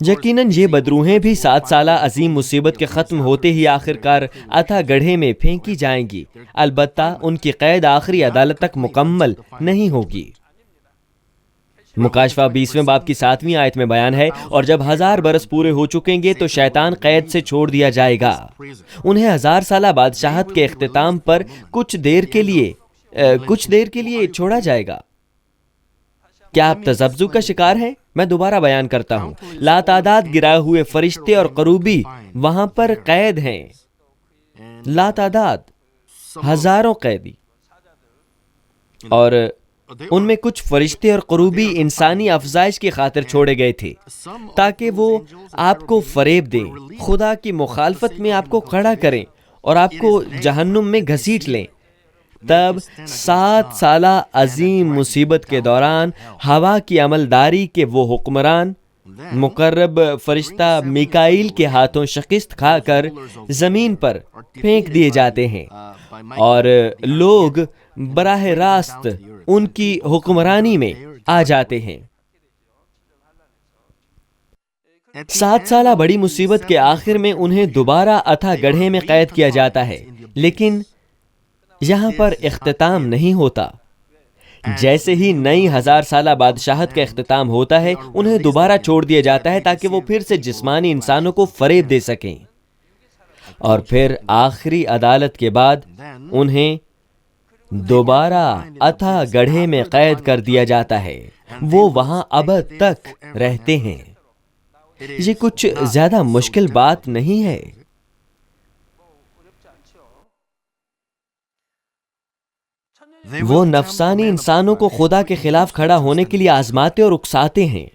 یقیناً یہ بدروہیں بھی 7 سالہ عظیم مصیبت کے ختم ہوتے ہی آخرکار اتھا گڑھے میں پھینکی جائیں گی، البتہ ان کی قید آخری عدالت تک مکمل نہیں ہوگی۔ مکاشفہ 20ویں باب کی 7ویں آیت میں بیان ہے، اور جب 1000 برس پورے ہو چکیں گے تو شیطان قید سے چھوڑ دیا جائے گا، انہیں 1000 سالہ بادشاہت کے اختتام پر کچھ دیر کے لیے چھوڑا جائے گا۔ کیا آپ تذبذب کا شکار ہیں؟ میں دوبارہ بیان کرتا ہوں، لاتعداد گرائے ہوئے فرشتے اور کروبی وہاں پر قید ہیں، لاتعداد، ہزاروں قیدی، اور ان میں کچھ فرشتے اور کروبی انسانی افزائش کی خاطر چھوڑے گئے تھے تاکہ وہ آپ کو فریب دیں، خدا کی مخالفت میں آپ کو کھڑا کریں اور آپ کو جہنم میں گھسیٹ لیں۔ تب 7 سالہ عظیم مصیبت کے دوران ہوا کی عملداری کے وہ حکمران مقرب فرشتہ میکائیل کے ہاتھوں شکست کھا کر زمین پر پھینک دیے جاتے ہیں، اور لوگ براہ راست ان کی حکمرانی میں آ جاتے ہیں۔ 7 سالہ بڑی مصیبت کے آخر میں انہیں دوبارہ اتھا گڑھے میں قید کیا جاتا ہے، لیکن یہاں پر اختتام نہیں ہوتا۔ جیسے ہی نئی 1000 سالہ بادشاہت کا اختتام ہوتا ہے، انہیں دوبارہ چھوڑ دیا جاتا ہے تاکہ وہ پھر سے جسمانی انسانوں کو فریب دے سکیں، اور پھر آخری عدالت کے بعد انہیں دوبارہ اتھا گڑھے میں قید کر دیا جاتا ہے، وہ وہاں ابد تک رہتے ہیں۔ یہ کچھ زیادہ مشکل بات نہیں ہے۔ وہ نفسانی انسانوں کو خدا کے خلاف کھڑا ہونے کے لیے آزماتے اور اکساتے ہیں۔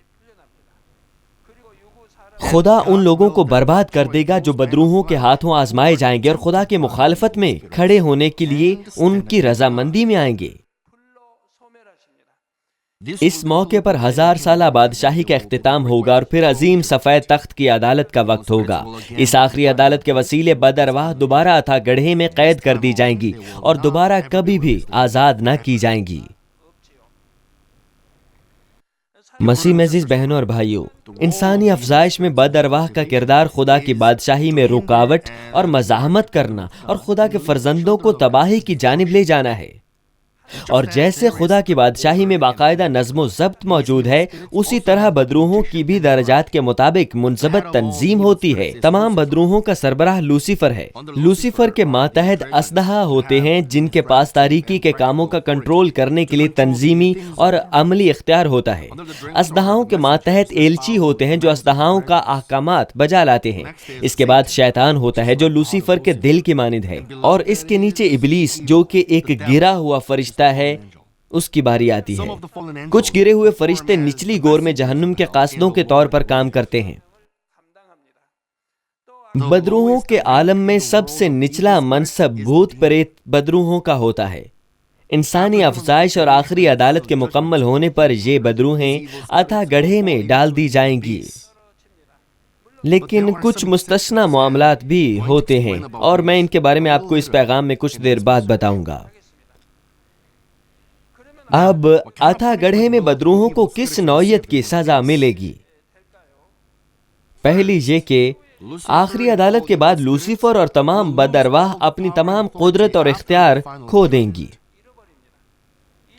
خدا ان لوگوں کو برباد کر دے گا جو بدروحوں کے ہاتھوں آزمائے جائیں گے اور خدا کے مخالفت میں کھڑے ہونے کے لیے ان کی رضامندی میں آئیں گے۔ اس موقع پر 1000 سالہ بادشاہی کا اختتام ہوگا اور پھر عظیم سفید تخت کی عدالت کا وقت ہوگا۔ اس آخری عدالت کے وسیلے بد ارواح دوبارہ اتھا گڑھے میں قید کر دی جائیں گی اور دوبارہ کبھی بھی آزاد نہ کی جائیں گی۔ مسیح میں عزیز بہنوں اور بھائیوں، انسانی افزائش میں بد ارواح کا کردار خدا کی بادشاہی میں رکاوٹ اور مزاحمت کرنا اور خدا کے فرزندوں کو تباہی کی جانب لے جانا ہے۔ اور جیسے خدا کی بادشاہی میں باقاعدہ نظم و ضبط موجود ہے، اسی طرح بدروحوں کی بھی درجات کے مطابق منضبط تنظیم ہوتی ہے۔ تمام بدروحوں کا سربراہ لوسیفر ہے۔ لوسیفر کے ماتحت اسدحہ ہوتے ہیں جن کے پاس تاریکی کے کاموں کا کنٹرول کرنے کے لیے تنظیمی اور عملی اختیار ہوتا ہے۔ اسدحاؤں کے ماتحت ایلچی ہوتے ہیں جو اسدحاؤں کا احکامات بجا لاتے ہیں۔ اس کے بعد شیطان ہوتا ہے جو لوسیفر کے دل کی مانند ہے، اور اس کے نیچے ابلیس جو کہ ایک گرا ہوا فرشتہ ہے، اس کی باری آتی ہے۔ کچھ گرے ہوئے فرشتے نچلی گور میں جہنم کے قاصدوں کے طور پر کام کرتے ہیں۔ بدروحوں کے عالم میں سب سے نچلا منصب بھوت پریت بدروحوں کا ہوتا ہے۔ انسانی افزائش اور آخری عدالت کے مکمل ہونے پر یہ بدروحیں اتھا گڑھے میں ڈال دی جائیں گی، لیکن کچھ مستثنی معاملات بھی ہوتے ہیں، اور میں ان کے بارے میں آپ کو اس پیغام میں کچھ دیر بعد بتاؤں گا۔ اب اتھا گڑھے میں بدروحوں کو کس نوعیت کی سزا ملے گی؟ پہلی یہ کہ آخری عدالت کے بعد لوسیفر اور تمام بد ارواح اپنی تمام قدرت اور اختیار کھو دیں گی۔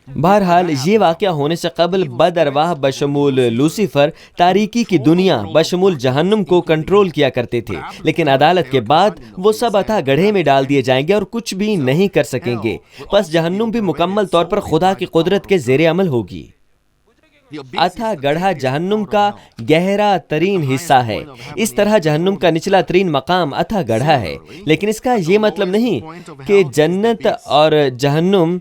بہرحال یہ واقعہ ہونے سے قبل بد ارواح بشمول لوسیفر تاریکی کی دنیا بشمول جہنم کو کنٹرول کیا کرتے تھے، لیکن عدالت کے بعد وہ سب اتھا گڑھے میں ڈال دیے جائیں گے اور کچھ بھی نہیں کر سکیں گے۔ پس جہنم بھی مکمل طور پر خدا کی قدرت کے زیر عمل ہوگی۔ اتھا گڑھا جہنم کا گہرا ترین حصہ ہے۔ اس طرح جہنم کا نچلا ترین مقام اتھا گڑھا ہے، لیکن اس کا یہ مطلب نہیں کہ جنت اور جہنم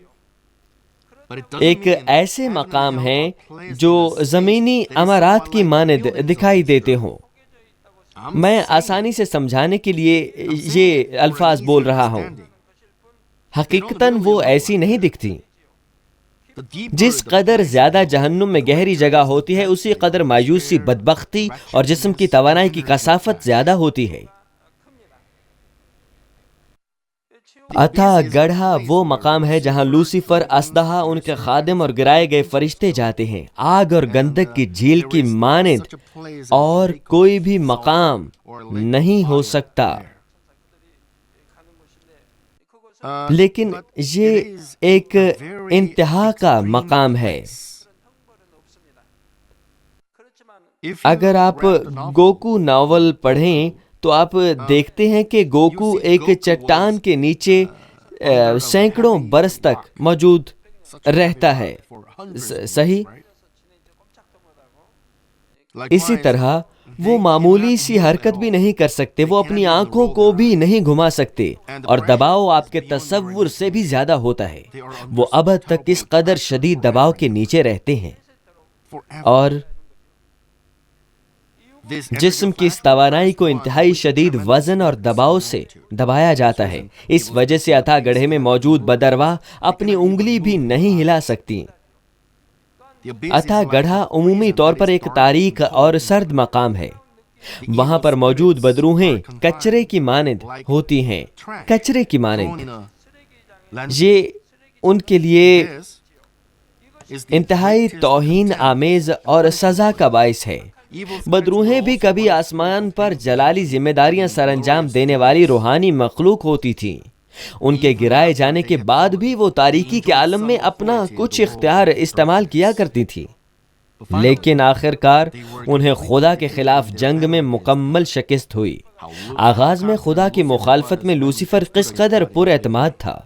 ایک ایسے مقام ہیں جو زمینی امارات کی مانند دکھائی دیتے ہوں۔ میں آسانی سے سمجھانے کے لیے یہ الفاظ بول رہا ہوں۔ حقیقتاً وہ ایسی نہیں دکھتی۔ جس قدر زیادہ جہنم میں گہری جگہ ہوتی ہے، اسی قدر مایوسی، بدبختی اور جسم کی توانائی کی کثافت زیادہ ہوتی ہے۔ اتھا گڑھا وہ مقام ہے جہاں لوسیفر، اسدہا، ان کے خادم اور گرائے گئے فرشتے جاتے ہیں۔ آگ اور گندک کی جھیل کی مانند اور کوئی بھی مقام نہیں ہو سکتا، لیکن یہ ایک انتہا کا مقام ہے۔ اگر آپ گوکو ناول پڑھیں تو آپ دیکھتے ہیں کہ گوکو ایک چٹان کے نیچے سینکڑوں برس تک موجود رہتا ہے، صحیح؟ اسی طرح وہ معمولی سی حرکت بھی نہیں کر سکتے، وہ اپنی آنکھوں کو بھی نہیں گھما سکتے، اور دباؤ آپ کے تصور سے بھی زیادہ ہوتا ہے۔ وہ ابد تک اس قدر شدید دباؤ کے نیچے رہتے ہیں، اور جسم کی اس توانائی کو انتہائی شدید وزن اور دباؤ سے دبایا جاتا ہے۔ اس وجہ سے اتھا گڑھے میں موجود بدرواہ اپنی انگلی بھی نہیں ہلا سکتی۔ اتھا گڑھا عمومی طور پر ایک تاریک اور سرد مقام ہے۔ وہاں پر موجود بدروحیں کچرے کی مانند ہوتی ہیں، کچرے کی مانند۔ یہ ان کے لیے انتہائی توہین آمیز اور سزا کا باعث ہے۔ بدروحیں بھی کبھی آسمان پر جلالی ذمہ داریاں سر انجام دینے والی روحانی مخلوق ہوتی تھیں۔ ان کے گرائے جانے کے بعد بھی وہ تاریکی کے عالم میں اپنا کچھ اختیار استعمال کیا کرتی تھی، لیکن آخر کار انہیں خدا کے خلاف جنگ میں مکمل شکست ہوئی۔ آغاز میں خدا کی مخالفت میں لوسیفر کس قدر پر اعتماد تھا۔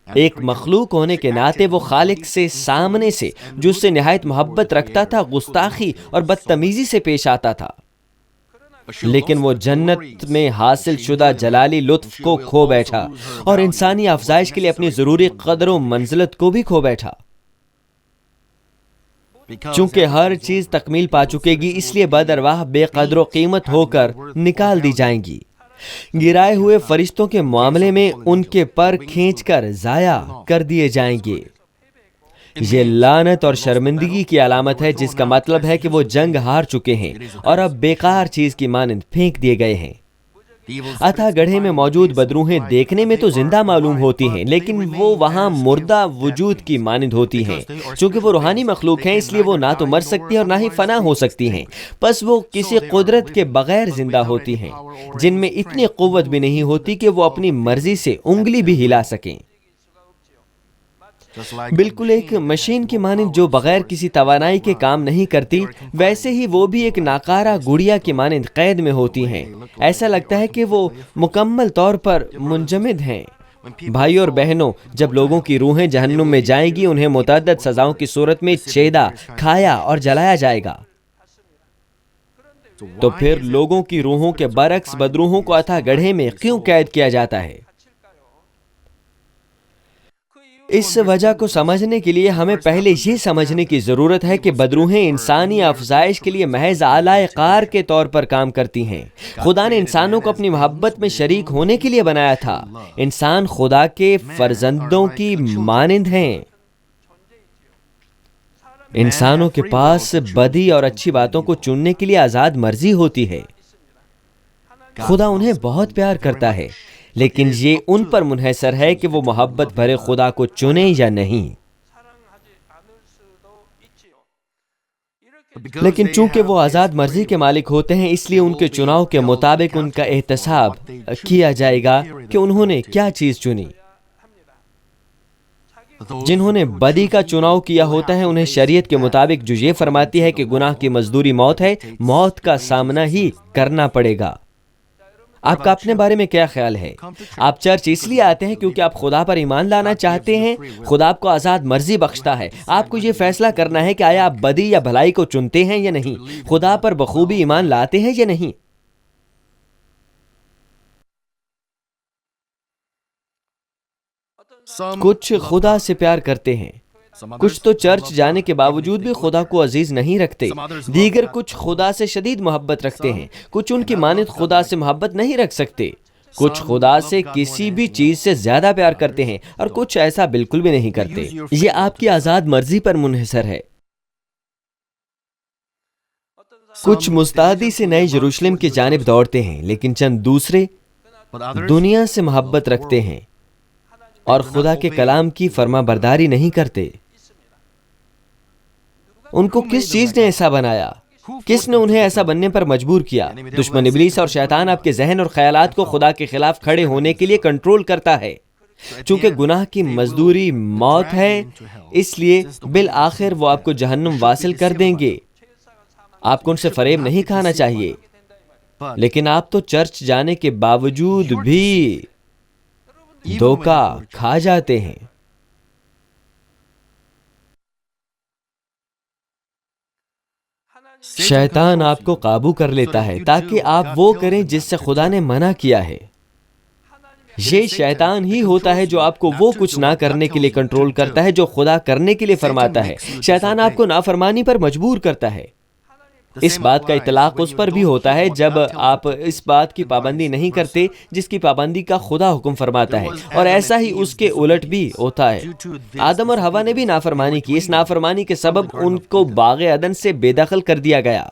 ایک مخلوق ہونے کے ناطے وہ خالق سے سامنے سے، جو اس سے نہایت محبت رکھتا تھا، گستاخی اور بدتمیزی سے پیش آتا تھا، لیکن وہ جنت میں حاصل شدہ جلالی لطف کو کھو بیٹھا اور انسانی افزائش کے لیے اپنی ضروری قدر و منزلت کو بھی کھو بیٹھا۔ چونکہ ہر چیز تکمیل پا چکے گی، اس لیے بدرواہ بے قدر و قیمت ہو کر نکال دی جائیں گی۔ گرائے ہوئے فرشتوں کے معاملے میں ان کے پر کھینچ کر ضائع کر دیے جائیں گے۔ یہ لعنت اور شرمندگی کی علامت ہے، جس کا مطلب ہے کہ وہ جنگ ہار چکے ہیں اور اب بیکار چیز کی مانند پھینک دیے گئے ہیں۔ اتھا گڑھے میں موجود بدروحیں دیکھنے میں تو زندہ معلوم ہوتی ہیں، لیکن وہ وہاں مردہ وجود کی مانند ہوتی ہیں۔ چونکہ وہ روحانی مخلوق ہیں، اس لیے وہ نہ تو مر سکتی اور نہ ہی فنا ہو سکتی ہیں، بس وہ کسی قدرت کے بغیر زندہ ہوتی ہیں، جن میں اتنی قوت بھی نہیں ہوتی کہ وہ اپنی مرضی سے انگلی بھی ہلا سکیں۔ بالکل ایک مشین کی مانند جو بغیر کسی توانائی کے کام نہیں کرتی، ویسے ہی وہ بھی ایک ناکارہ گڑیا کی مانند قید میں ہوتی ہیں۔ ایسا لگتا ہے کہ وہ مکمل طور پر منجمد ہیں۔ بھائی اور بہنوں، جب لوگوں کی روحیں جہنم میں جائیں گی، انہیں متعدد سزاؤں کی صورت میں چھیدا، کھایا اور جلایا جائے گا۔ تو پھر لوگوں کی روحوں کے برعکس بدروحوں کو اتھا گڑھے میں کیوں قید کیا جاتا ہے؟ اس وجہ کو سمجھنے کے لیے ہمیں پہلے یہ سمجھنے کی ضرورت ہے کہ بدروحیں انسانی افزائش کے لیے محض آلائے کار کے طور پر کام کرتی ہیں۔ خدا نے انسانوں کو اپنی محبت میں شریک ہونے کے لیے بنایا تھا۔ انسان خدا کے فرزندوں کی مانند ہیں۔ انسانوں کے پاس بدی اور اچھی باتوں کو چننے کے لیے آزاد مرضی ہوتی ہے۔ خدا انہیں بہت پیار کرتا ہے، لیکن یہ ان پر منحصر ہے کہ وہ محبت بھرے خدا کو چنیں یا نہیں۔ لیکن چونکہ وہ آزاد مرضی کے مالک ہوتے ہیں، اس لیے ان کے چناؤ کے مطابق ان کا احتساب کیا جائے گا کہ انہوں نے کیا چیز چنی۔ جنہوں نے بدی کا چناؤ کیا ہوتا ہے، انہیں شریعت کے مطابق جو یہ فرماتی ہے کہ گناہ کی مزدوری موت ہے، موت کا سامنا ہی کرنا پڑے گا۔ آپ کا اپنے بارے میں کیا خیال ہے؟ آپ چرچ اس لیے آتے ہیں کیونکہ آپ خدا پر ایمان لانا چاہتے ہیں۔ خدا آپ کو آزاد مرضی بخشتا ہے۔ آپ کو یہ فیصلہ کرنا ہے کہ آیا آپ بدی یا بھلائی کو چنتے ہیں یا نہیں، خدا پر بخوبی ایمان لاتے ہیں یا نہیں۔ کچھ خدا سے پیار کرتے ہیں، کچھ تو چرچ جانے کے باوجود بھی خدا کو عزیز نہیں رکھتے، دیگر کچھ خدا سے شدید محبت رکھتے ہیں، کچھ ان کی مانند خدا سے محبت نہیں رکھ سکتے، کچھ خدا سے کسی بھی چیز سے زیادہ پیار کرتے ہیں، اور کچھ ایسا بالکل بھی نہیں کرتے۔ یہ آپ کی آزاد مرضی پر منحصر ہے۔ کچھ مستعدی سے نئے یروشلم کی جانب دوڑتے ہیں، لیکن چند دوسرے دنیا سے محبت رکھتے ہیں اور خدا کے کلام کی فرما برداری نہیں کرتے۔ ان کو کس چیز نے ایسا بنایا؟ کس نے انہیں ایسا بننے پر مجبور کیا؟ دشمن ابلیس اور شیطان آپ کے ذہن اور خیالات کو خدا کے خلاف کھڑے ہونے کے لیے کنٹرول کرتا ہے۔ چونکہ گناہ کی مزدوری موت ہے، اس لیے بالآخر وہ آپ کو جہنم واصل کر دیں گے۔ آپ کو ان سے فریب نہیں کھانا چاہیے، لیکن آپ تو چرچ جانے کے باوجود بھی دھوکہ کھا جاتے ہیں۔ شیطان آپ کو قابو کر لیتا ہے تاکہ آپ وہ کریں جس سے خدا نے منع کیا ہے۔ یہ شیطان ہی ہوتا ہے جو آپ کو وہ کچھ نہ کرنے کے لیے کنٹرول کرتا ہے جو خدا کرنے کے لیے فرماتا ہے۔ شیطان آپ کو نافرمانی پر مجبور کرتا ہے۔ اس بات کا اطلاق اس پر بھی ہوتا ہے جب آپ اس بات کی پابندی نہیں کرتے جس کی پابندی کا خدا حکم فرماتا ہے، اور ایسا ہی اس کے الٹ بھی ہوتا ہے۔ آدم اور حوا نے بھی نافرمانی کی۔ اس نافرمانی کے سبب ان کو باغ عدن سے بے دخل کر دیا گیا۔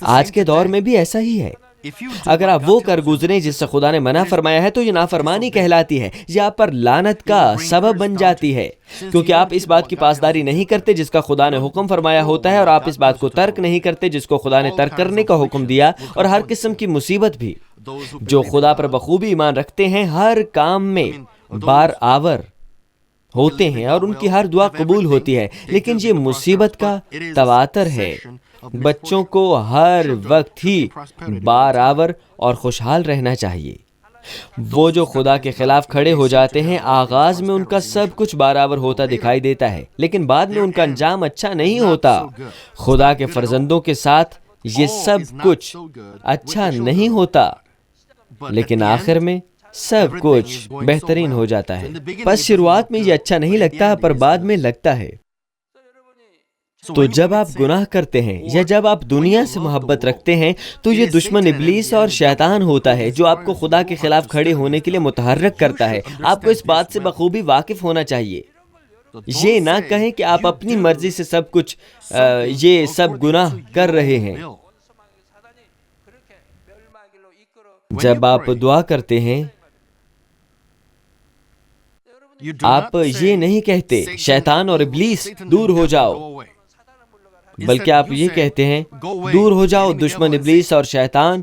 آج کے دور میں بھی ایسا ہی ہے۔ اگر آپ وہ کر گزریں جس سے خدا نے منع فرمایا ہے تو یہ نافرمانی کہلاتی ہے، یہ آپ پر لعنت کا سبب بن جاتی ہے، کیونکہ آپ اس بات کی پاسداری نہیں کرتے جس کا خدا نے حکم فرمایا ہوتا ہے، اور آپ اس بات کو ترک نہیں کرتے جس کو خدا نے ترک کرنے کا حکم دیا۔ اور ہر قسم کی مصیبت بھی، جو خدا پر بخوبی ایمان رکھتے ہیں ہر کام میں بار آور ہوتے ہیں اور ان کی ہر دعا قبول ہوتی ہے، لیکن یہ مصیبت کا تواتر ہے۔ بچوں کو ہر وقت ہی بارآور اور خوشحال رہنا چاہیے۔ وہ جو خدا کے خلاف کھڑے ہو جاتے ہیں، آغاز میں ان کا سب کچھ بارآور ہوتا دکھائی دیتا ہے، لیکن بعد میں ان کا انجام اچھا نہیں ہوتا۔ خدا کے فرزندوں کے ساتھ یہ سب کچھ اچھا نہیں ہوتا، لیکن آخر میں سب کچھ بہترین ہو جاتا ہے۔ بس شروعات میں یہ اچھا نہیں لگتا، پر بعد میں لگتا ہے۔ تو جب آپ گناہ کرتے ہیں یا جب آپ دنیا سے محبت رکھتے ہیں تو یہ دشمن ابلیس اور شیطان ہوتا ہے جو آپ کو خدا کے خلاف کھڑے ہونے کے لیے متحرک کرتا ہے۔ آپ کو اس بات سے بخوبی واقف ہونا چاہیے۔ یہ نہ کہیں کہ آپ اپنی مرضی سے سب کچھ یہ سب گناہ کر رہے ہیں۔ جب آپ دعا کرتے ہیں، آپ یہ نہیں کہتے شیطان اور ابلیس دور ہو جاؤ، بلکہ آپ یہ کہتے ہیں دور ہو جاؤ دشمن ابلیس اور شیطان،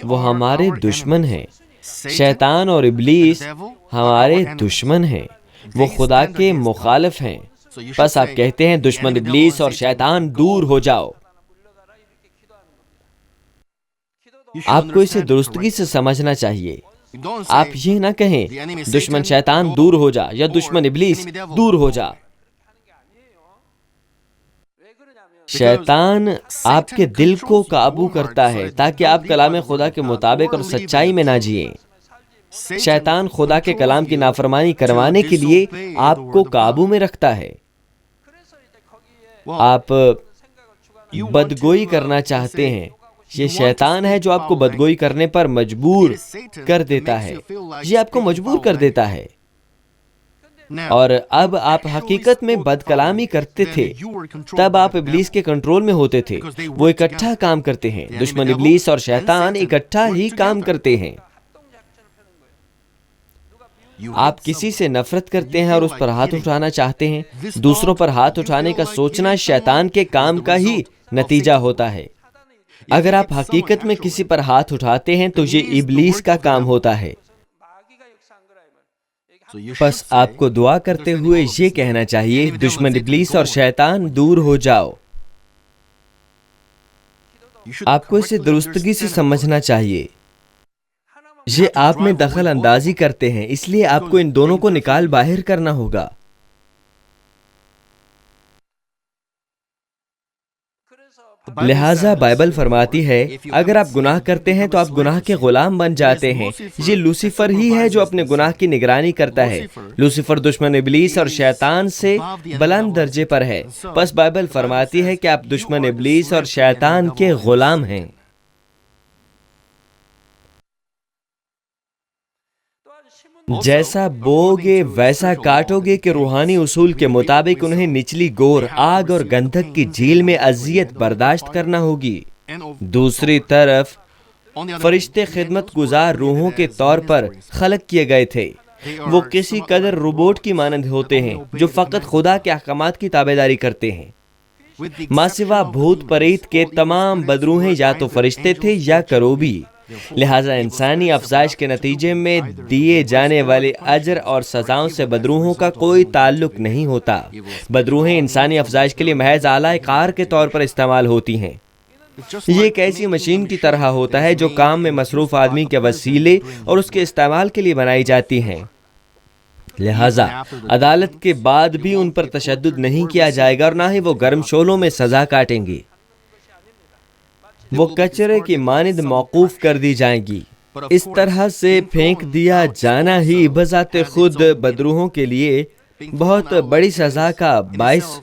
وہ ہمارے دشمن ہیں۔ شیطان اور ابلیس ہمارے دشمن ہیں، وہ خدا کے مخالف ہیں۔ بس آپ کہتے ہیں دشمن ابلیس اور شیطان دور ہو جاؤ۔ آپ کو اسے درستگی سے سمجھنا چاہیے۔ آپ یہ نہ کہیں دشمن شیطان دور ہو جا یا دشمن ابلیس دور ہو جا۔ شیطان آپ کے دل کو قابو کرتا ہے تاکہ آپ کلام خدا کے مطابق اور سچائی میں نہ جئیں۔ شیطان خدا کے کلام کی نافرمانی کروانے کے لیے آپ کو قابو میں رکھتا ہے۔ آپ بدگوئی کرنا چاہتے ہیں، یہ شیطان ہے جو آپ کو بدگوئی کرنے پر مجبور کر دیتا ہے، یہ آپ کو مجبور کر دیتا ہے۔ اور اب آپ حقیقت میں بد کلامی کرتے تھے، تب آپ ابلیس کے کنٹرول میں ہوتے تھے۔ وہ اکٹھا کام کرتے ہیں، دشمن ابلیس اور شیطان اکٹھا ہی کام کرتے ہیں۔ آپ کسی سے نفرت کرتے ہیں اور اس پر ہاتھ اٹھانا چاہتے ہیں، دوسروں پر ہاتھ اٹھانے کا سوچنا شیطان کے کام کا ہی نتیجہ ہوتا ہے۔ اگر آپ حقیقت میں کسی پر ہاتھ اٹھاتے ہیں تو یہ ابلیس کا کام ہوتا ہے۔ بس آپ کو دعا کرتے ہوئے یہ کہنا چاہیے دشمن ابلیس اور شیطان دور ہو جاؤ۔ آپ کو اسے درستگی سے سمجھنا چاہیے۔ یہ آپ میں دخل اندازی کرتے ہیں، اس لیے آپ کو ان دونوں کو نکال باہر کرنا ہوگا۔ لہٰذا بائبل فرماتی ہے اگر آپ گناہ کرتے ہیں تو آپ گناہ کے غلام بن جاتے ہیں۔ یہ لوسیفر ہی ہے جو اپنے گناہ کی نگرانی کرتا ہے۔ لوسیفر دشمن ابلیس اور شیطان سے بلند درجے پر ہے۔ پس بائبل فرماتی ہے کہ آپ دشمن ابلیس اور شیطان کے غلام ہیں۔ جیسا بوگے ویسا کاٹو گے کہ روحانی اصول کے مطابق انہیں نچلی گور، آگ اور گندھک کی جھیل میں اذیت برداشت کرنا ہوگی۔ دوسری طرف فرشتے خدمت گزار روحوں کے طور پر خلق کیے گئے تھے۔ وہ کسی قدر روبوٹ کی مانند ہوتے ہیں جو فقط خدا کے احکامات کی تابعداری کرتے ہیں۔ ماں سوا بھوت پریت کے تمام بدروہیں یا تو فرشتے تھے یا کروبی، لہٰذا انسانی افزائش کے نتیجے میں دیے جانے والے اجر اور سزاؤں سے بدروحوں کا کوئی تعلق نہیں ہوتا۔ بدروحیں انسانی افزائش کے لیے محض آلہ کار کے طور پر استعمال ہوتی ہیں۔ یہ ایک ایسی مشین کی طرح ہوتا ہے جو کام میں مصروف آدمی کے وسیلے اور اس کے استعمال کے لیے بنائی جاتی ہیں۔ لہٰذا عدالت کے بعد بھی ان پر تشدد نہیں کیا جائے گا اور نہ ہی وہ گرم شعلوں میں سزا کاٹیں گی۔ وہ کچرے کی مانند موقوف کر دی جائیں گی۔ اس طرح سے پھینک دیا جانا ہی بذات خود بدروحوں کے لیے بہت بڑی سزا کا باعث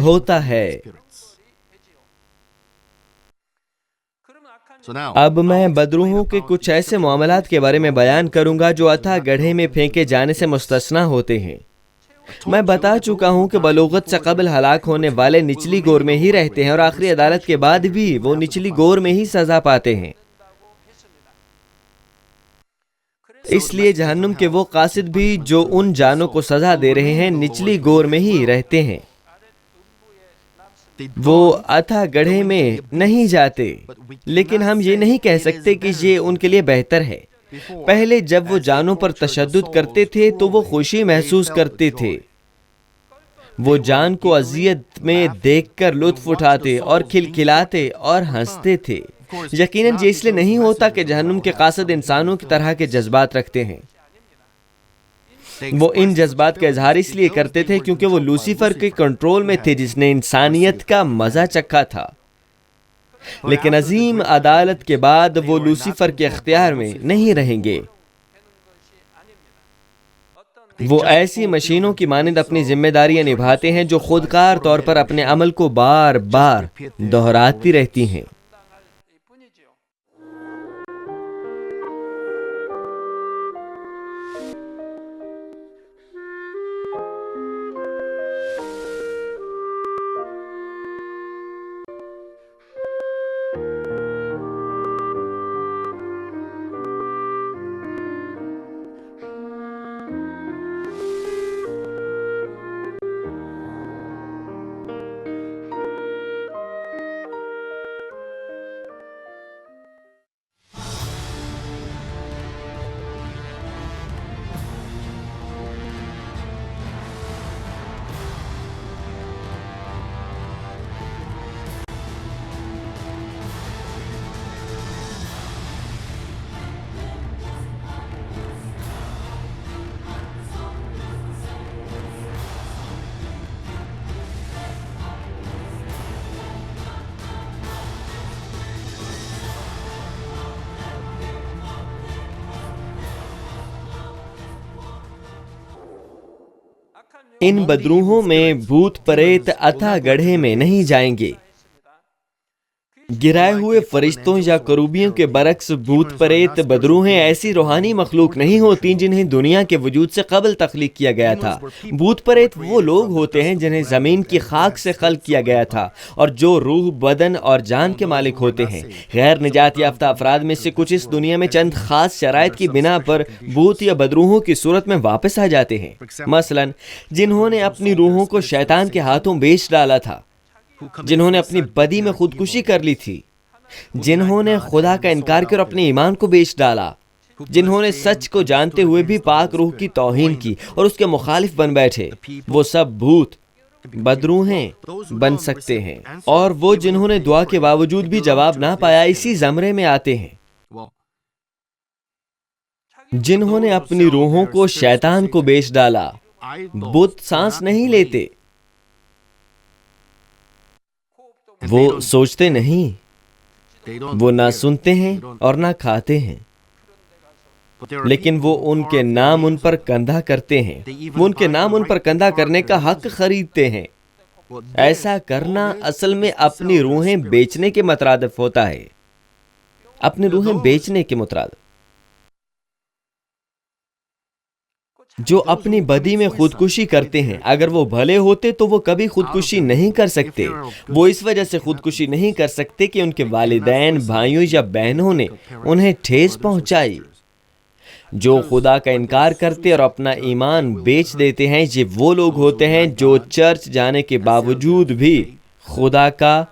ہوتا ہے۔ اب میں بدروحوں کے کچھ ایسے معاملات کے بارے میں بیان کروں گا جو اتھا گڑھے میں پھینکے جانے سے مستثنیٰ ہوتے ہیں۔ میں بتا چکا ہوں کہ بلوغت سے قبل ہلاک ہونے والے نچلی گور میں ہی رہتے ہیں اور آخری عدالت کے بعد بھی وہ نچلی گور میں ہی سزا پاتے ہیں۔ اس لیے جہنم کے وہ قاصد بھی جو ان جانوں کو سزا دے رہے ہیں نچلی گور میں ہی رہتے ہیں، وہ اتھا گڑھے میں نہیں جاتے۔ لیکن ہم یہ نہیں کہہ سکتے کہ یہ ان کے لیے بہتر ہے۔ پہلے جب وہ جانوں پر تشدد کرتے تھے تو وہ خوشی محسوس کرتے تھے، وہ جان کو اذیت میں دیکھ کر لطف اٹھاتے اور کھلکھلاتے اور ہنستے تھے۔ یقیناً یہ اس لیے نہیں ہوتا کہ جہنم کے قاصد انسانوں کی طرح کے جذبات رکھتے ہیں۔ وہ ان جذبات کا اظہار اس لیے کرتے تھے کیونکہ وہ لوسیفر کے کنٹرول میں تھے جس نے انسانیت کا مزہ چکھا تھا۔ لیکن عظیم عدالت کے بعد وہ لوسیفر کے اختیار میں نہیں رہیں گے۔ وہ ایسی مشینوں کی مانند اپنی ذمہ داریاں نبھاتے ہیں جو خودکار طور پر اپنے عمل کو بار بار دہراتی رہتی ہیں۔ ان بدروحوں میں بھوت پریت اتھا گڑھے میں نہیں جائیں گے۔ گرائے ہوئے فرشتوں یا کروبیوں کے برعکس بھوت پریت بدروحیں ایسی روحانی مخلوق نہیں ہوتی جنہیں دنیا کے وجود سے قبل تخلیق کیا گیا تھا۔ بھوت پریت وہ لوگ ہوتے ہیں جنہیں زمین کی خاک سے خلق کیا گیا تھا اور جو روح، بدن اور جان کے مالک ہوتے ہیں۔ غیر نجات یافتہ افراد میں سے کچھ اس دنیا میں چند خاص شرائط کی بنا پر بھوت یا بدروحوں کی صورت میں واپس آ جاتے ہیں۔ مثلا جنہوں نے اپنی روحوں کو شیطان کے ہاتھوں بیچ ڈالا تھا، جنہوں نے اپنی بدی میں خودکشی کر لی تھی، جنہوں نے خدا کا انکار کیا اور اپنے ایمان کو بیچ ڈالا، جنہوں نے سچ کو جانتے ہوئے بھی پاک روح کی توہین کی اور اس کے مخالف بن بیٹھے، وہ سب بھوت بدروحیں بن سکتے ہیں۔ اور وہ جنہوں نے دعا کے باوجود بھی جواب نہ پایا اسی زمرے میں آتے ہیں۔ جنہوں نے اپنی روحوں کو شیطان کو بیچ ڈالا، بت سانس نہیں لیتے، وہ سوچتے نہیں، وہ نہ سنتے ہیں اور نہ کھاتے ہیں، لیکن وہ ان کے نام ان پر کندھا کرتے ہیں، وہ ان کے نام ان پر کندھا کرنے کا حق خریدتے ہیں۔ ایسا کرنا اصل میں اپنی روحیں بیچنے کے مترادف ہوتا ہے، اپنی روحیں بیچنے کے مترادف۔ جو اپنی بدی میں خودکشی کرتے ہیں، اگر وہ بھلے ہوتے تو وہ کبھی خودکشی نہیں کر سکتے۔ وہ اس وجہ سے خودکشی نہیں کر سکتے کہ ان کے والدین، بھائیوں یا بہنوں نے انہیں ٹھیس پہنچائی۔ جو خدا کا انکار کرتے اور اپنا ایمان بیچ دیتے ہیں، یہ وہ لوگ ہوتے ہیں جو چرچ جانے کے باوجود بھی خدا کا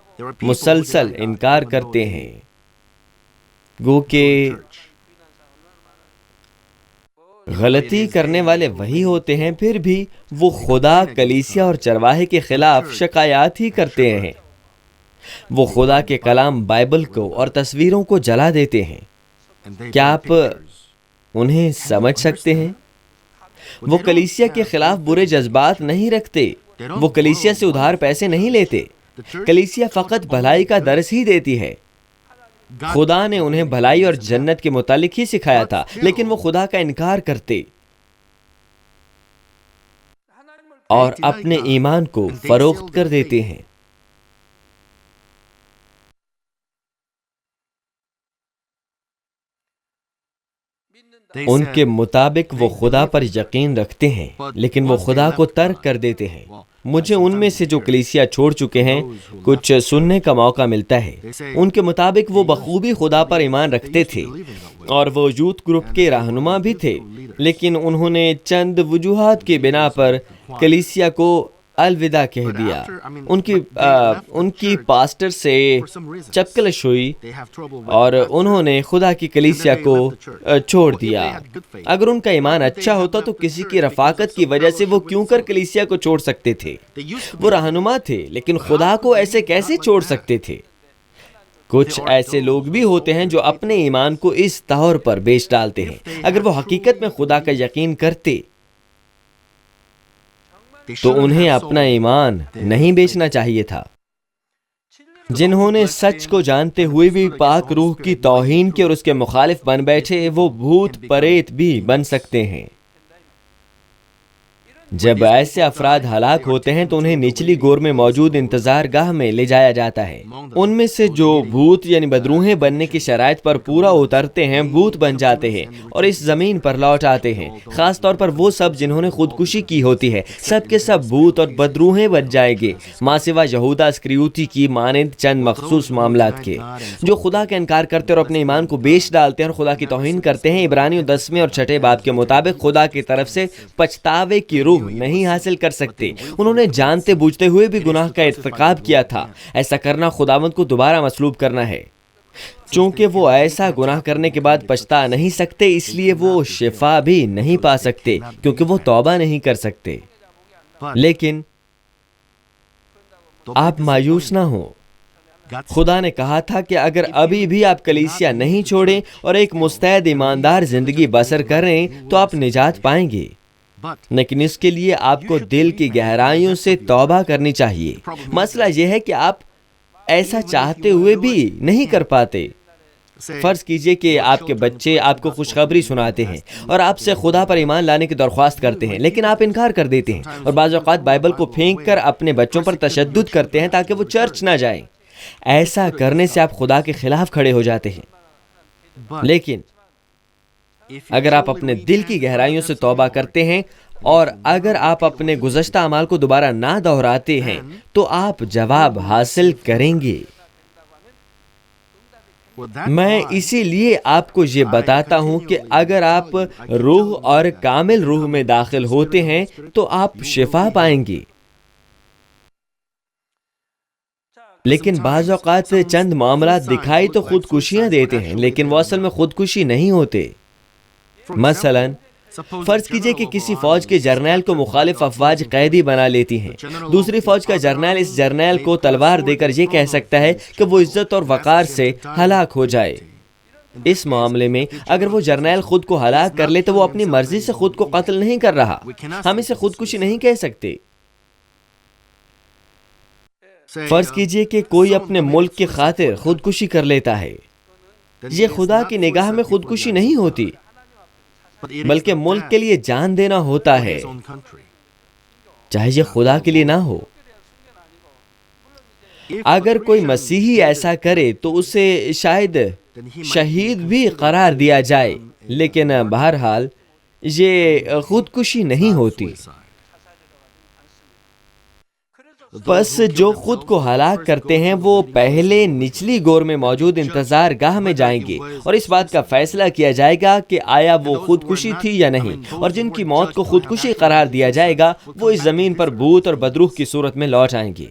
مسلسل انکار کرتے ہیں۔ گو کہ غلطی کرنے والے وہی ہوتے ہیں، پھر بھی وہ خدا، کلیسیا اور چرواہے کے خلاف شکایات ہی کرتے ہیں۔ وہ خدا کے کلام بائبل کو اور تصویروں کو جلا دیتے ہیں۔ کیا آپ انہیں سمجھ سکتے ہیں؟ وہ کلیسیا کے خلاف برے جذبات نہیں رکھتے، وہ کلیسیا سے ادھار پیسے نہیں لیتے۔ کلیسیا فقط بھلائی کا درس ہی دیتی ہے۔ خدا نے انہیں بھلائی اور جنت کے متعلق ہی سکھایا تھا، لیکن وہ خدا کا انکار کرتے اور اپنے ایمان کو فروخت کر دیتے ہیں۔ ان کے مطابق وہ خدا پر یقین رکھتے ہیں، لیکن وہ خدا کو ترک کر دیتے ہیں۔ مجھے ان میں سے جو کلیسیا چھوڑ چکے ہیں کچھ سننے کا موقع ملتا ہے۔ ان کے مطابق وہ بخوبی خدا پر ایمان رکھتے تھے اور وہ یوتھ گروپ کے رہنما بھی تھے، لیکن انہوں نے چند وجوہات کی بنا پر کلیسیا کو الوداع کہہ دیا۔ ان کی پاسٹر سے چپکلش ہوئی اور انہوں نے خدا کی کلیسیا کو چھوڑ دیا۔ اگر ان کا ایمان اچھا ہوتا تو کسی کی رفاقت کی وجہ سے وہ کیوں کر کلیسیا کو چھوڑ سکتے تھے؟ وہ رہنما تھے، لیکن خدا کو ایسے کیسے چھوڑ سکتے تھے؟ کچھ ایسے لوگ بھی ہوتے ہیں جو اپنے ایمان کو اس طور پر بیچ ڈالتے ہیں۔ اگر وہ حقیقت میں خدا کا یقین کرتے تو انہیں اپنا ایمان نہیں بیچنا چاہیے تھا۔ جنہوں نے سچ کو جانتے ہوئے بھی پاک روح کی توہین کی اور اس کے مخالف بن بیٹھے، وہ بھوت پریت بھی بن سکتے ہیں۔ جب ایسے افراد ہلاک ہوتے ہیں تو انہیں نچلی گور میں موجود انتظار گاہ میں لے جایا جاتا ہے۔ ان میں سے جو بھوت یعنی بدروہیں بننے کی شرائط پر پورا اترتے ہیں، بھوت بن جاتے ہیں اور اس زمین پر لوٹ آتے ہیں۔ خاص طور پر وہ سب جنہوں نے خودکشی کی ہوتی ہے، سب کے سب بھوت اور بدروہیں بن جائیں گے، ماں سوا یہودا اسکریوتی کی مانند چند مخصوص معاملات کے۔ جو خدا کا انکار کرتے اور اپنے ایمان کو بیچ ڈالتے ہیں اور خدا کی توہین کرتے ہیں، عبرانیوں 10 اور 6 باب کے مطابق خدا کی طرف سے پچھتاوے کی روح نہیں حاصل کر سکتے۔ انہوں نے جانتے بوجھتے ہوئے بھی گناہ کا ارتکاب کیا تھا۔ ایسا کرنا خداوند کو دوبارہ مصلوب کرنا ہے۔ چونکہ وہ ایسا گناہ کرنے کے بعد پچھتا نہیں سکتے، اس لیے وہ شفا بھی نہیں پا سکتے، کیونکہ وہ توبہ نہیں کر سکتے۔ لیکن آپ مایوس نہ ہوں۔ خدا نے کہا تھا کہ اگر ابھی بھی آپ کلیسیا نہیں چھوڑیں اور ایک مستعد ایماندار زندگی بسر کریں تو آپ نجات پائیں گے، لیکن اس کے لیے آپ کو دل کی گہرائیوں سے توبہ کرنی چاہیے۔ مسئلہ یہ ہے کہ آپ ایسا چاہتے ہوئے بھی نہیں کر پاتے۔ فرض کیجئے کہ آپ کے بچے آپ کو خوشخبری سناتے ہیں اور آپ سے خدا پر ایمان لانے کی درخواست کرتے ہیں، لیکن آپ انکار کر دیتے ہیں اور بعض اوقات بائبل کو پھینک کر اپنے بچوں پر تشدد کرتے ہیں تاکہ وہ چرچ نہ جائیں۔ ایسا کرنے سے آپ خدا کے خلاف کھڑے ہو جاتے ہیں۔ لیکن اگر آپ اپنے دل کی گہرائیوں سے توبہ کرتے ہیں اور اگر آپ اپنے گزشتہ اعمال کو دوبارہ نہ دہراتے ہیں تو آپ جواب حاصل کریں گے۔ میں اسی لیے آپ کو یہ بتاتا ہوں کہ اگر آپ روح اور کامل روح میں داخل ہوتے ہیں تو آپ شفا پائیں گے۔ لیکن بعض اوقات چند معاملات دکھائی تو خودکشیاں دیتے ہیں، لیکن وہ اصل میں خودکشی نہیں ہوتے۔ مثلا فرض کیجئے کہ کسی فوج کے جرنیل کو مخالف افواج قیدی بنا لیتی ہیں۔ دوسری فوج کا جرنیل اس جرنیل کو تلوار دے کر یہ کہہ سکتا ہے کہ وہ عزت اور وقار سے ہلاک ہو جائے۔ اس معاملے میں اگر وہ جرنیل خود کو ہلاک کر لے تو وہ اپنی مرضی سے خود کو قتل نہیں کر رہا۔ ہم اسے خودکشی نہیں کہہ سکتے۔ فرض کیجئے کہ کوئی اپنے ملک کی خاطر خودکشی کر لیتا ہے، یہ خدا کی نگاہ میں خودکشی نہیں ہوتی، بلکہ ملک کے لیے جان دینا ہوتا ہے، چاہے یہ خدا کے لیے نہ ہو۔ اگر کوئی مسیحی ایسا کرے تو اسے شاید شہید بھی قرار دیا جائے، لیکن بہرحال یہ خودکشی نہیں ہوتی۔ پس جو خود کو ہلاک کرتے ہیں وہ پہلے نچلی گور میں موجود انتظار گاہ میں جائیں گے اور اس بات کا فیصلہ کیا جائے گا کہ آیا وہ خودکشی تھی یا نہیں، اور جن کی موت کو خودکشی قرار دیا جائے گا وہ اس زمین پر بھوت اور بدروح کی صورت میں لوٹ آئیں گے۔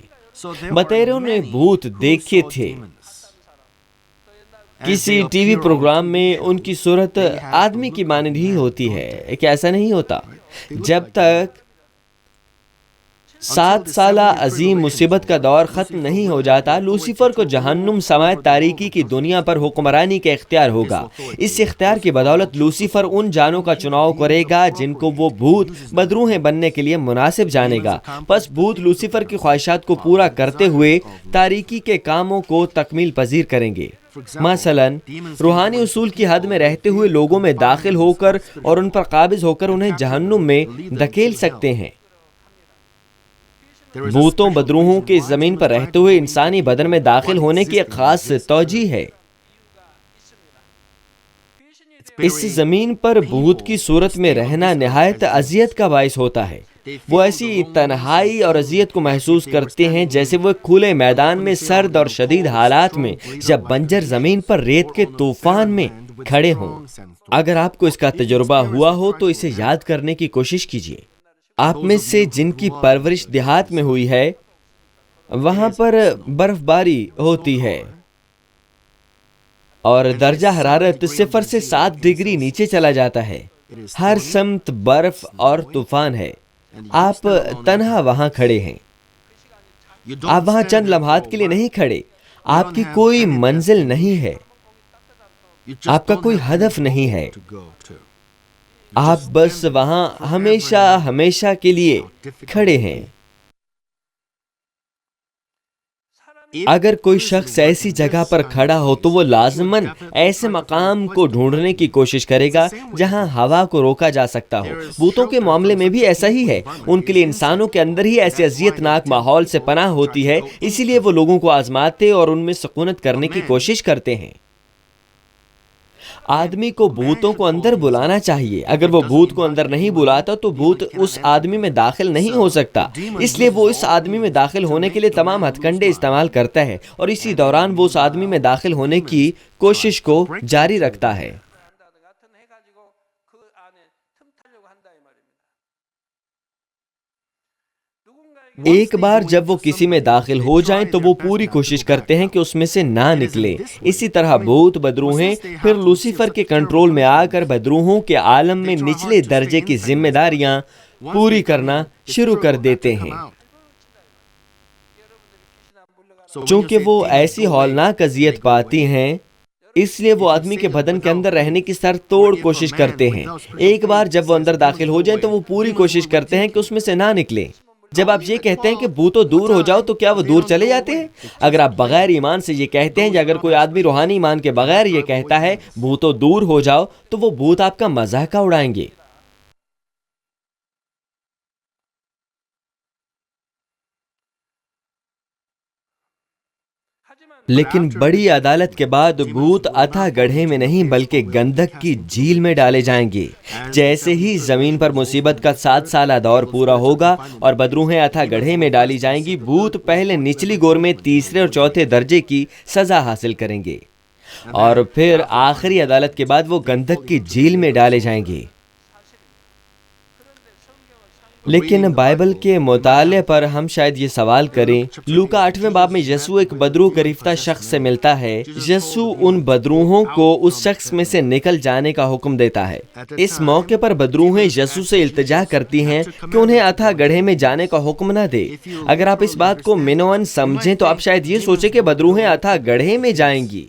متیروں نے بھوت دیکھے تھے۔ کسی ٹی وی پروگرام میں ان کی صورت آدمی کی مانند ہی ہوتی ہے، کیا ایسا نہیں ہوتا؟ جب تک 7 سالہ عظیم مصیبت کا دور ختم نہیں ہو جاتا، لوسیفر کو جہنم سمیت تاریکی کی دنیا پر حکمرانی کا اختیار ہوگا۔ اس اختیار کی بدولت لوسیفر ان جانوں کا چناؤ کرے گا جن کو وہ بھوت بدروہیں بننے کے لیے مناسب جانے گا۔ پس بھوت لوسیفر کی خواہشات کو پورا کرتے ہوئے تاریکی کے کاموں کو تکمیل پذیر کریں گے۔ مثلا روحانی اصول کی حد میں رہتے ہوئے لوگوں میں داخل ہو کر اور ان پر قابض ہو کر انہیں جہنم میں دھکیل سکتے ہیں۔ بھوتوں بدروہوں کے زمین پر رہتے ہوئے انسانی بدن میں داخل ہونے کی ایک خاص توجہ ہے۔ اس زمین پر بھوت کی صورت میں رہنا نہایت اذیت کا باعث ہوتا ہے۔ وہ ایسی تنہائی اور اذیت کو محسوس کرتے ہیں جیسے وہ کھلے میدان میں سرد اور شدید حالات میں یا بنجر زمین پر ریت کے طوفان میں کھڑے ہوں۔ اگر آپ کو اس کا تجربہ ہوا ہو تو اسے یاد کرنے کی کوشش کیجیے۔ آپ میں سے جن کی پرورش دیہات میں ہوئی ہے، وہاں پر برف باری ہوتی ہے اور درجہ حرارت 0 سے 7 ڈگری نیچے چلا جاتا ہے۔ ہر سمت برف اور طوفان ہے۔ آپ تنہا وہاں کھڑے ہیں۔ آپ وہاں چند لمحات کے لیے نہیں کھڑے۔ آپ کی کوئی منزل نہیں ہے، آپ کا کوئی ہدف نہیں ہے۔ آپ بس وہاں ہمیشہ کے لیے کھڑے ہیں۔ اگر کوئی شخص ایسی جگہ پر کھڑا ہو تو وہ لازماً ایسے مقام کو ڈھونڈنے کی کوشش کرے گا جہاں ہوا کو روکا جا سکتا ہو۔ بھوتوں کے معاملے میں بھی ایسا ہی ہے۔ ان کے لیے انسانوں کے اندر ہی ایسے اذیت ناک ماحول سے پناہ ہوتی ہے، اسی لیے وہ لوگوں کو آزماتے اور ان میں سکونت کرنے کی کوشش کرتے ہیں۔ آدمی کو بھوتوں کو اندر بلانا چاہیے۔ اگر وہ بھوت کو اندر نہیں بلاتا تو بھوت اس آدمی میں داخل نہیں ہو سکتا۔ اس لیے وہ اس آدمی میں داخل ہونے کے لیے تمام ہتھ کنڈے استعمال کرتا ہے اور اسی دوران وہ اس آدمی میں داخل ہونے کی کوشش کو جاری رکھتا ہے۔ ایک بار جب وہ کسی میں داخل ہو جائیں تو وہ پوری کوشش کرتے ہیں کہ اس میں سے نہ نکلے۔ اسی طرح بھوت بدروہیں پھر لوسیفر کے کنٹرول میں آ کر بدروہوں کے عالم میں نچلے درجے کی ذمہ داریاں پوری کرنا شروع کر دیتے ہیں۔ چونکہ وہ ایسی ہولناک اذیت پاتی ہیں، اس لیے وہ آدمی کے بدن کے اندر رہنے کی سر توڑ کوشش کرتے ہیں۔ ایک بار جب وہ اندر داخل ہو جائیں تو وہ پوری کوشش کرتے ہیں کہ اس میں سے نہ نکلے۔ جب آپ یہ کہتے ہیں کہ بھوتوں دور ہو جاؤ تو کیا وہ دور چلے جاتے ہیں؟ اگر آپ بغیر ایمان سے یہ کہتے ہیں یا اگر کوئی آدمی روحانی ایمان کے بغیر یہ کہتا ہے بھوتوں دور ہو جاؤ تو وہ بھوت آپ کا مذاق اڑائیں گے۔ لیکن بڑی عدالت کے بعد بھوت اتھا گڑھے میں نہیں بلکہ گندک کی جھیل میں ڈالے جائیں گے۔ جیسے ہی زمین پر مصیبت کا 7 سالہ دور پورا ہوگا اور بدروہیں اتھا گڑھے میں ڈالی جائیں گی، بھوت پہلے نچلی گور میں 3 اور 4 درجے کی سزا حاصل کریں گے اور پھر آخری عدالت کے بعد وہ گندک کی جھیل میں ڈالے جائیں گے۔ لیکن بائبل کے مطالعے پر ہم شاید یہ سوال کریں، لوکا 8ویں باب میں یسوع ایک بدروح گرفتہ شخص سے ملتا ہے۔ یسوع ان بدروحوں کو اس شخص میں سے نکل جانے کا حکم دیتا ہے۔ اس موقع پر بدروہیں یسوع سے التجا کرتی ہیں کہ انہیں اتھا گڑھے میں جانے کا حکم نہ دے۔ اگر آپ اس بات کو منوان سمجھیں تو آپ شاید یہ سوچیں کہ بدروہیں اتھا گڑھے میں جائیں گی۔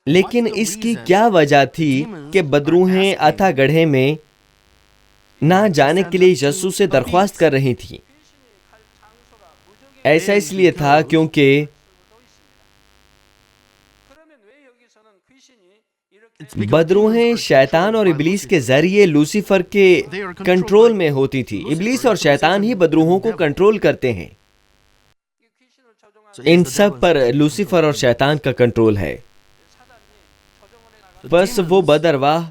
لیکن اس کی کیا وجہ تھی کہ بدروہیں اتھا گڑھے میں نہ جانے کے لیے یسوع سے درخواست کر رہی تھیں؟ ایسا اس لیے تھا کیونکہ بدروہیں شیطان اور ابلیس کے ذریعے لوسیفر کے کنٹرول میں ہوتی تھی۔ ابلیس اور شیطان ہی بدروہوں کو کنٹرول کرتے ہیں۔ ان سب پر لوسیفر اور شیطان کا کنٹرول ہے۔ بس وہ بدرواہ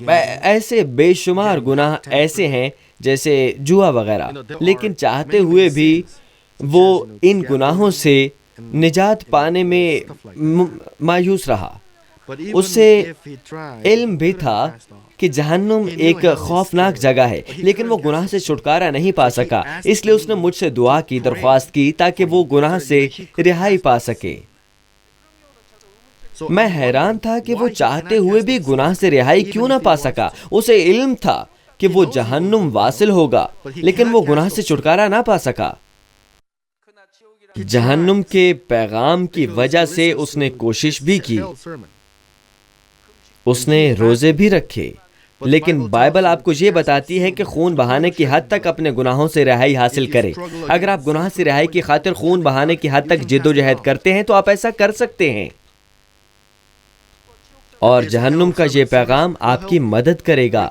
ایسے بے شمار گناہ ایسے ہیں جیسے جوا وغیرہ، لیکن چاہتے ہوئے بھی وہ ان گناہوں سے نجات پانے میں مایوس رہا۔ اسے علم بھی تھا کہ جہنم ایک خوفناک جگہ ہے، لیکن وہ گناہ سے چھٹکارا نہیں پا سکا، اس لیے اس نے مجھ سے دعا کی، درخواست کی تاکہ وہ گناہ سے رہائی پا سکے۔ میں حیران تھا کہ وہ چاہتے ہوئے بھی گناہ سے رہائی کیوں نہ پا سکا۔ اسے علم تھا کہ وہ جہنم واصل ہوگا، لیکن وہ گناہ سے چھٹکارا نہ پا سکا۔ جہنم کے پیغام کی وجہ سے اس نے کوشش بھی کی، اس نے روزے بھی رکھے، لیکن بائبل آپ کو یہ بتاتی ہے کہ خون بہانے کی حد تک اپنے گناہوں سے رہائی حاصل کرے۔ اگر آپ گناہ سے رہائی کی خاطر خون بہانے کی حد تک جد و جہد کرتے ہیں تو آپ ایسا کر سکتے ہیں، اور جہنم کا یہ پیغام آپ کی مدد کرے گا۔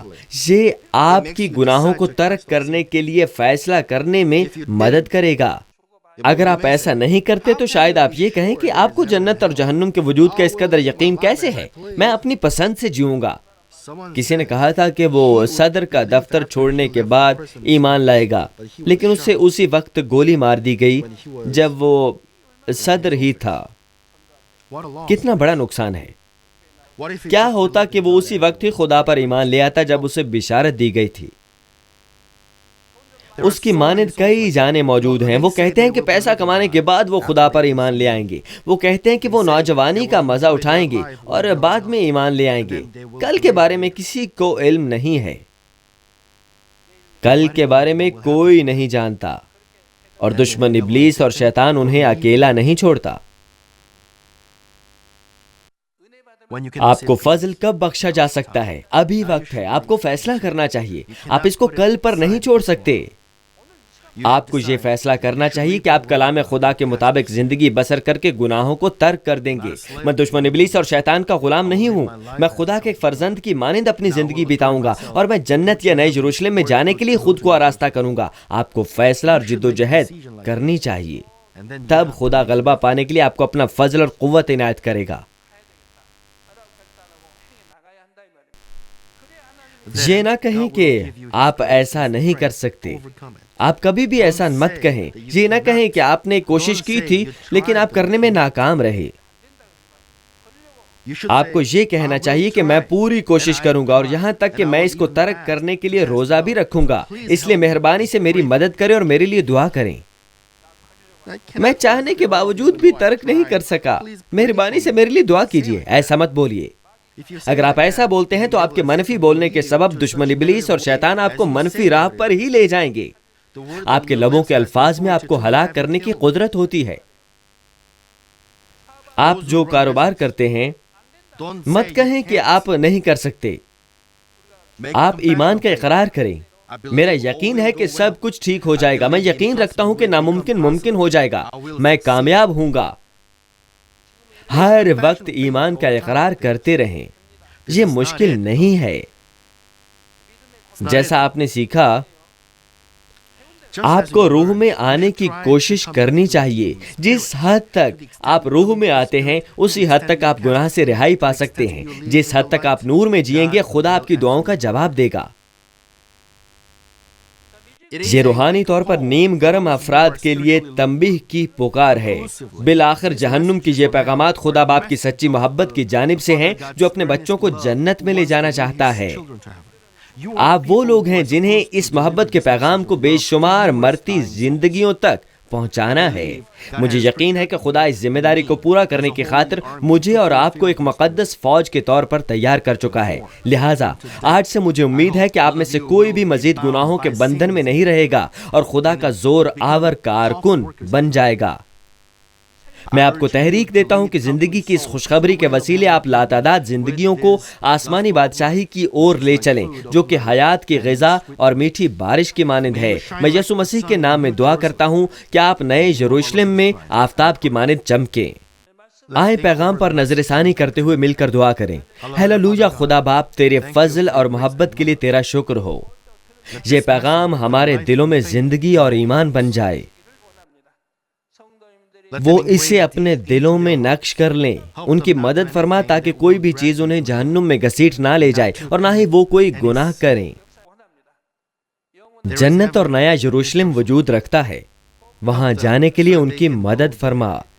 یہ آپ کی گناہوں کو ترک کرنے کے لیے فیصلہ کرنے میں مدد کرے گا۔ اگر آپ ایسا نہیں کرتے تو شاید آپ یہ کہیں کہ آپ کو جنت اور جہنم کے وجود کا اس قدر یقین کیسے ہے؟ میں اپنی پسند سے جیوں گا۔ کسی نے کہا تھا کہ وہ صدر کا دفتر چھوڑنے کے بعد ایمان لائے گا، لیکن اسے اسی وقت گولی مار دی گئی جب وہ صدر ہی تھا۔ کتنا بڑا نقصان ہے۔ کیا ہوتا کہ وہ اسی وقت ہی خدا پر ایمان لے آتا جب اسے بشارت دی گئی تھی؟ اس کی مانند کئی جانے موجود ہیں۔ وہ کہتے ہیں کہ پیسہ کمانے کے بعد وہ خدا پر ایمان لے آئیں گے۔ وہ کہتے ہیں کہ وہ نوجوانی کا مزہ اٹھائیں گے اور بعد میں ایمان لے آئیں گے۔ کل کے بارے میں کسی کو علم نہیں ہے۔ کل کے بارے میں کوئی نہیں جانتا، اور دشمن ابلیس اور شیطان انہیں اکیلا نہیں چھوڑتا۔ آپ کو فضل کب بخشا جا سکتا ہے؟ ابھی وقت ہے، آپ کو فیصلہ کرنا چاہیے۔ آپ اس کو کل پر نہیں چھوڑ سکتے۔ آپ کو یہ فیصلہ کرنا چاہیے کہ آپ کلام خدا کے مطابق زندگی بسر کر کے گناہوں کو ترک کر دیں گے۔ میں دشمن ابلیس اور شیطان کا غلام نہیں ہوں۔ میں خدا کے ایک فرزند کی مانند اپنی زندگی بتاؤں گا، اور میں جنت یا نئے یروشلم میں جانے کے لیے خود کو آراستہ کروں گا۔ آپ کو فیصلہ اور جد و جہد کرنی چاہیے، تب خدا غلبہ پانے کے لیے آپ کو اپنا فضل اور قوت عنایت کرے گا۔ یہ نہ کہیں کہ آپ ایسا نہیں کر سکتے۔ آپ کبھی بھی ایسا مت کہیں۔ یہ نہ کہیں کہ آپ نے کوشش کی تھی لیکن آپ کرنے میں ناکام رہے۔ آپ کو یہ کہنا چاہیے کہ میں پوری کوشش کروں گا، اور یہاں تک کہ میں اس کو ترک کرنے کے لیے روزہ بھی رکھوں گا۔ اس لیے مہربانی سے میری مدد کریں اور میرے لیے دعا کریں۔ میں چاہنے کے باوجود بھی ترک نہیں کر سکا۔ مہربانی سے میرے لیے دعا کیجیے۔ ایسا مت بولیے۔ اگر آپ ایسا بولتے ہیں تو آپ کے منفی بولنے کے سبب دشمن ابلیس اور شیطان آپ کو منفی راہ پر ہی لے جائیں گے۔ آپ کے لبوں کے الفاظ میں آپ کو ہلاک کرنے کی قدرت ہوتی ہے۔ آپ جو کاروبار کرتے ہیں، مت کہیں کہ آپ نہیں کر سکتے۔ آپ ایمان کا اقرار کریں۔ میرا یقین ہے کہ سب کچھ ٹھیک ہو جائے گا۔ میں یقین رکھتا ہوں کہ ناممکن ممکن ہو جائے گا۔ میں کامیاب ہوں گا۔ ہر وقت ایمان کا اقرار کرتے رہیں۔ یہ مشکل نہیں ہے۔ جیسا آپ نے سیکھا، آپ کو روح میں آنے کی کوشش کرنی چاہیے۔ جس حد تک آپ روح میں آتے ہیں، اسی حد تک آپ گناہ سے رہائی پا سکتے ہیں۔ جس حد تک آپ نور میں جئیں گے، خدا آپ کی دعاؤں کا جواب دے گا۔ یہ روحانی طور پر نیم گرم افراد کے لیے تنبیہ کی پکار ہے۔ بالآخر جہنم کی یہ پیغامات خدا باپ کی سچی محبت کی جانب سے ہیں، جو اپنے بچوں کو جنت میں لے جانا چاہتا ہے۔ آپ وہ لوگ ہیں جنہیں اس محبت کے پیغام کو بے شمار مرتی زندگیوں تک پہنچانا ہے۔ مجھے یقین ہے کہ خدا اس ذمہ داری کو پورا کرنے کی خاطر مجھے اور آپ کو ایک مقدس فوج کے طور پر تیار کر چکا ہے۔ لہٰذا آج سے مجھے امید ہے کہ آپ میں سے کوئی بھی مزید گناہوں کے بندھن میں نہیں رہے گا اور خدا کا زور آور کارکن بن جائے گا۔ میں آپ کو تحریک دیتا ہوں کہ زندگی کی اس خوشخبری کے وسیلے آپ لاتعداد زندگیوں کو آسمانی بادشاہی کی اور لے چلیں، جو کہ حیات کی غذا اور میٹھی بارش کی مانند ہے۔ میں یسوع مسیح کے نام میں دعا کرتا ہوں کہ آپ نئے یروشلم میں آفتاب کی مانند چمکیں۔ آئیں پیغام پر نظر ثانی کرتے ہوئے مل کر دعا کریں۔ ہیلیلویا خدا باپ، تیرے فضل اور محبت کے لیے تیرا شکر ہو۔ یہ پیغام ہمارے دلوں میں زندگی اور ایمان بن جائے۔ وہ اسے اپنے دلوں میں نقش کر لیں، ان کی مدد فرما تاکہ کوئی بھی چیز انہیں جہنم میں گھسیٹ نہ لے جائے اور نہ ہی وہ کوئی گناہ کریں۔ جنت اور نیا یروشلم وجود رکھتا ہے، وہاں جانے کے لیے ان کی مدد فرما۔